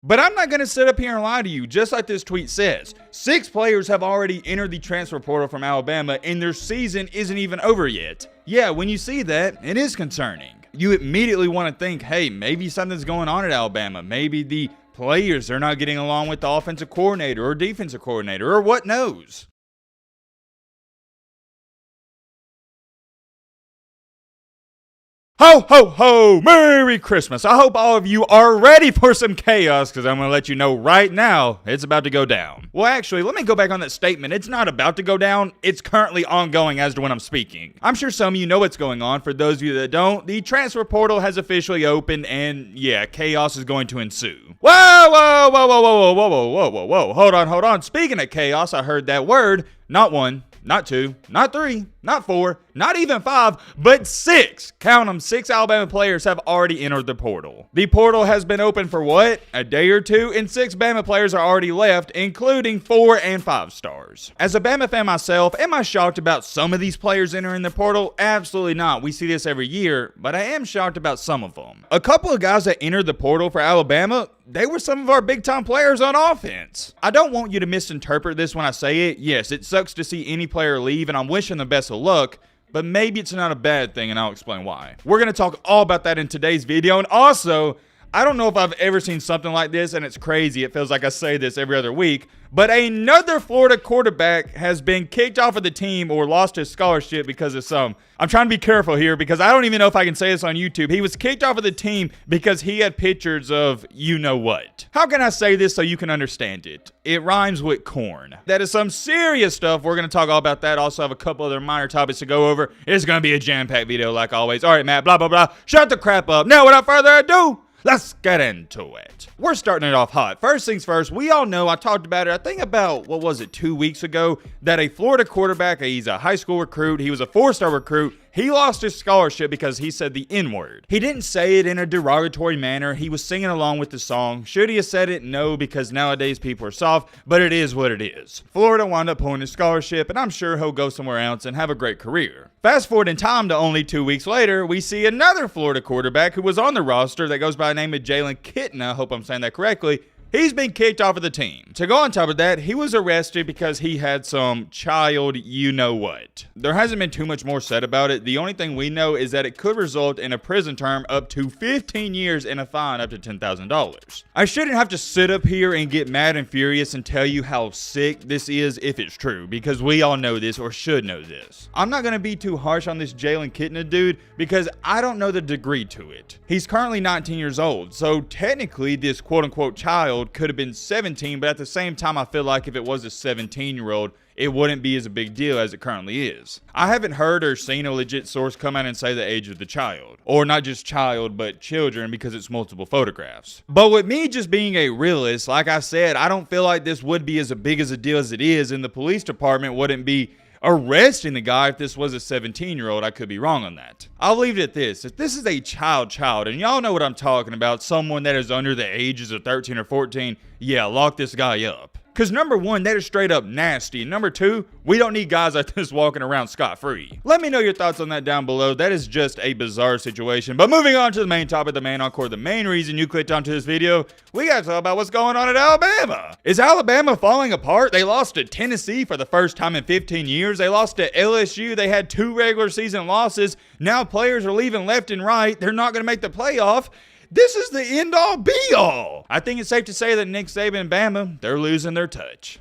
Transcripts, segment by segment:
But I'm not going to sit up here and lie to you. Just like this tweet says, 6 players have already entered the transfer portal from Alabama and their season isn't even over yet. Yeah, when you see that, it is concerning. You immediately want to think, hey, maybe something's going on at Alabama. Maybe the players are not getting along with the offensive coordinator or defensive coordinator or what knows. Ho, ho, ho! Merry Christmas! I hope all of you are ready for some chaos, because I'm going to let you know right now, it's about to go down. Well, actually, let me go back on that statement. It's not about to go down. It's currently ongoing as to when I'm speaking. I'm sure some of you know what's going on. For those of you that don't, the transfer portal has officially opened, and yeah, chaos is going to ensue. Whoa, whoa, whoa, whoa, whoa, whoa, whoa, whoa, whoa, whoa. Hold on. Speaking of chaos, I heard that word. Not 1, not 2, not 3, not 4, not even 5, but 6. Count them, 6 Alabama players have already entered the portal. The portal has been open for what? A day or two, and 6 Bama players are already left, including 4 and 5 stars. As a Bama fan myself, am I shocked about some of these players entering the portal? Absolutely not. We see this every year, but I am shocked about some of them. A couple of guys that entered the portal for Alabama, they were some of our big-time players on offense. I don't want you to misinterpret this when I say it. Yes, it sucks to see any player leave, and I'm wishing them best of luck, but maybe it's not a bad thing, and I'll explain why. We're going to talk all about that in today's video, and also, I don't know if I've ever seen something like this, and it's crazy. It feels like I say this every other week, but another Florida quarterback has been kicked off of the team or lost his scholarship because of some. I'm trying to be careful here because I don't even know if I can say this on YouTube. He was kicked off of the team because he had pictures of you know what. How can I say this so you can understand it? It rhymes with corn. That is some serious stuff. We're going to talk all about that. Also have a couple other minor topics to go over. It's going to be a jam-packed video like always. All right, Matt, blah, blah, blah. Shut the crap up. Now, without further ado, let's get into it. We're starting it off hot. First things first, we all know, I talked about it, I think about, 2 weeks ago, that a Florida quarterback, he's a high school recruit, he was a 4-star recruit, he lost his scholarship because he said the N-word. He didn't say it in a derogatory manner. He was singing along with the song. Should he have said it? No, because nowadays people are soft, but it is what it is. Florida wound up pulling his scholarship, and I'm sure he'll go somewhere else and have a great career. Fast forward in time to only 2 weeks later, we see another Florida quarterback who was on the roster that goes by the name of Jalen Kitten. I hope I'm saying that correctly. He's been kicked off of the team. To go on top of that, he was arrested because he had some child you-know-what. There hasn't been too much more said about it. The only thing we know is that it could result in a prison term up to 15 years and a fine up to $10,000. I shouldn't have to sit up here and get mad and furious and tell you how sick this is if it's true, because we all know this or should know this. I'm not going to be too harsh on this Jalen Kitten dude because I don't know the degree to it. He's currently 19 years old, so technically this quote-unquote child could have been 17, but at the same time, I feel like if it was a 17-year-old, it wouldn't be as a big deal as it currently is. I haven't heard or seen a legit source come out and say the age of the child. Or not just child, but children, because it's multiple photographs. But with me just being a realist, like I said, I don't feel like this would be as big as a deal as it is, and the police department wouldn't be arresting the guy if this was a 17-year-old. I could be wrong on that. I'll leave it at this. If this is a child, and y'all know what I'm talking about, someone that is under the ages of 13 or 14, yeah, lock this guy up. Because number one, that is straight up nasty. And number two, we don't need guys like this walking around scot-free. Let me know your thoughts on that down below. That is just a bizarre situation. But moving on to the main topic, the main encore, the main reason you clicked onto this video, we got to talk about what's going on at Alabama. Is Alabama falling apart? They lost to Tennessee for the first time in 15 years. They lost to LSU. They had 2 regular season losses. Now players are leaving left and right. They're not going to make the playoff. This is the end-all, be-all. I think it's safe to say that Nick Saban and Bama, they're losing their touch.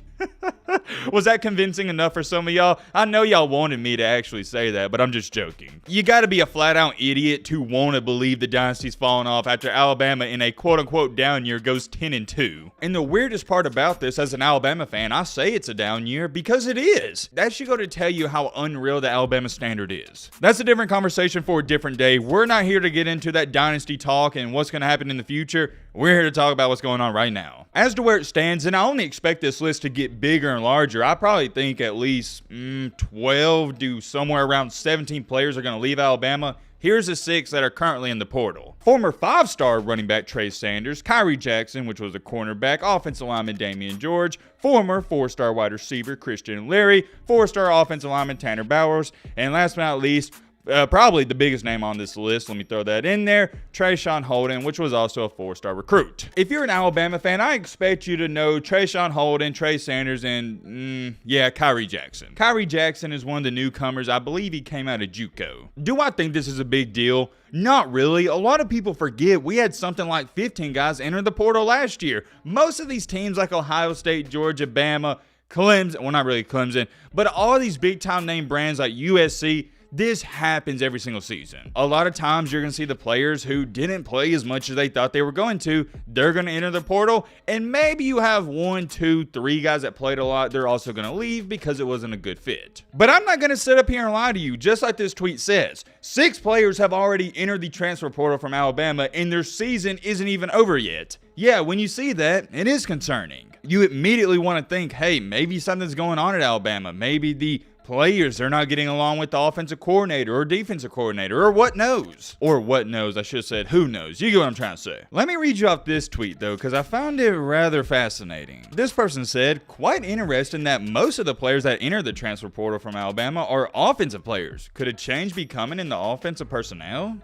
Was that convincing enough for some of y'all? I know y'all wanted me to actually say that, but I'm just joking. You gotta be a flat-out idiot to want to believe the dynasty's falling off after Alabama in a quote-unquote down year goes 10-2. And the weirdest part about this, as an Alabama fan, I say it's a down year because it is. That should go to tell you how unreal the Alabama standard is. That's a different conversation for a different day. We're not here to get into that dynasty talk and what's going to happen in the future. We're here to talk about what's going on right now. As to where it stands, and I only expect this list to get bigger and larger, I probably think at least 12 to somewhere around 17 players are going to leave Alabama. Here's the 6 that are currently in the portal. Former 5-star running back Trey Sanders, Kyrie Jackson, which was a cornerback, offensive lineman Damian George, former 4-star wide receiver Christian Leary, 4-star offensive lineman Tanner Bowers, and last but not least, Probably the biggest name on this list, let me throw that in there, Trayshawn Holden, which was also a 4-star recruit. If you're an Alabama fan, I expect you to know Trayshawn Holden, Trey Sanders, and Kyrie Jackson. Kyrie Jackson is one of the newcomers. I believe he came out of JUCO. Do I think this is a big deal? Not really. A lot of people forget we had something like 15 guys enter the portal last year. Most of these teams like Ohio State, Georgia, Bama, Clemson, well, not really Clemson, but all of these big time name brands like USC, this happens every single season. A lot of times you're going to see the players who didn't play as much as they thought they were going to, they're going to enter the portal, and maybe you have 1, 2, 3 guys that played a lot, they're also going to leave because it wasn't a good fit. But I'm not going to sit up here and lie to you, just like this tweet says. 6 players have already entered the transfer portal from Alabama, and their season isn't even over yet. Yeah, when you see that, it is concerning. You immediately want to think, hey, maybe something's going on at Alabama. Maybe the players are not getting along with the offensive coordinator or defensive coordinator, or what knows. Or what knows, I should have said who knows. You get what I'm trying to say. Let me read you off this tweet though, because I found it rather fascinating. This person said, quite interesting that most of the players that enter the transfer portal from Alabama are offensive players. Could a change be coming in the offensive personnel?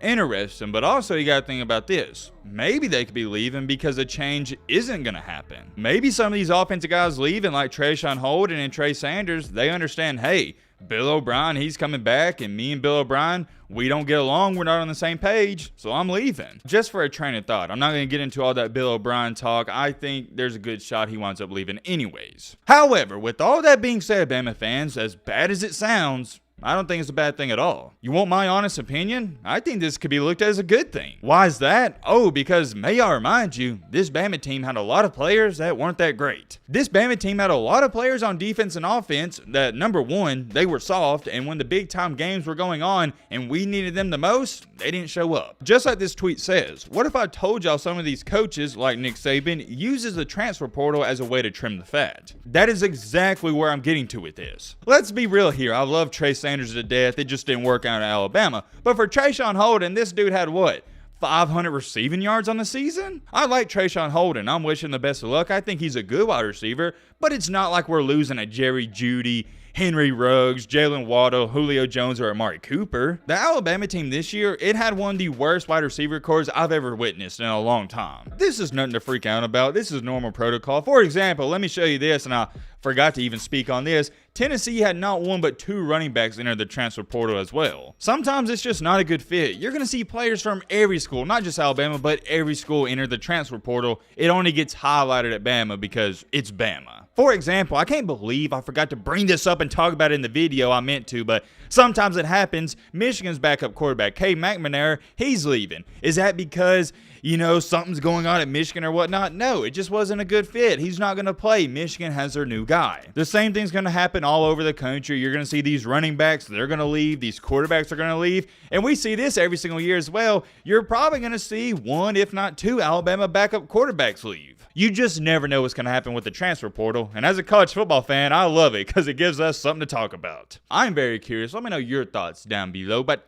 Interesting, but also you gotta think about this. Maybe they could be leaving because a change isn't gonna happen. Maybe some of these offensive guys leaving, like Trayshawn Holden and Trey Sanders, they understand, hey, Bill O'Brien, he's coming back, and me and Bill O'Brien, we don't get along, we're not on the same page, so I'm leaving. Just for a train of thought, I'm not gonna get into all that Bill O'Brien talk. I think there's a good shot he winds up leaving anyways. However, with all that being said, Bama fans, as bad as it sounds, I don't think it's a bad thing at all. You want my honest opinion? I think this could be looked at as a good thing. Why is that? Oh, because may I remind you, this Bama team had a lot of players that weren't that great. This Bama team had a lot of players on defense and offense that, number one, they were soft, and when the big time games were going on and we needed them the most, they didn't show up. Just like this tweet says, what if I told y'all some of these coaches, like Nick Saban, uses the transfer portal as a way to trim the fat? That is exactly where I'm getting to with this. Let's be real here. I love Trey Sanders to death. It just didn't work out in Alabama. But for Trayshawn Holden, this dude had what? 500 receiving yards on the season? I like Trayshawn Holden. I'm wishing the best of luck. I think he's a good wide receiver, but it's not like we're losing a Jerry Jeudy, Henry Ruggs, Jalen Waddle, Julio Jones, or Amari Cooper. The Alabama team this year, it had one of the worst wide receiver cores I've ever witnessed in a long time. This is nothing to freak out about. This is normal protocol. For example, let me show you this, and I forgot to even speak on this. Tennessee had not one but 2 running backs enter the transfer portal as well. Sometimes it's just not a good fit. You're going to see players from every school, not just Alabama, but every school enter the transfer portal. It only gets highlighted at Bama because it's Bama. For example, I can't believe I forgot to bring this up and talk about it in the video. I meant to, but sometimes it happens. Michigan's backup quarterback, Cade McNamara, he's leaving. Is that because, you know, something's going on at Michigan or whatnot? No, it just wasn't a good fit. He's not going to play. Michigan has their new guy. The same thing's going to happen all over the country. You're going to see these running backs, they're going to leave. These quarterbacks are going to leave. And we see this every single year as well. You're probably going to see 1, if not 2, Alabama backup quarterbacks leave. You just never know what's going to happen with the transfer portal. And as a college football fan, I love it because it gives us something to talk about. I'm very curious. Let me know your thoughts down below. But,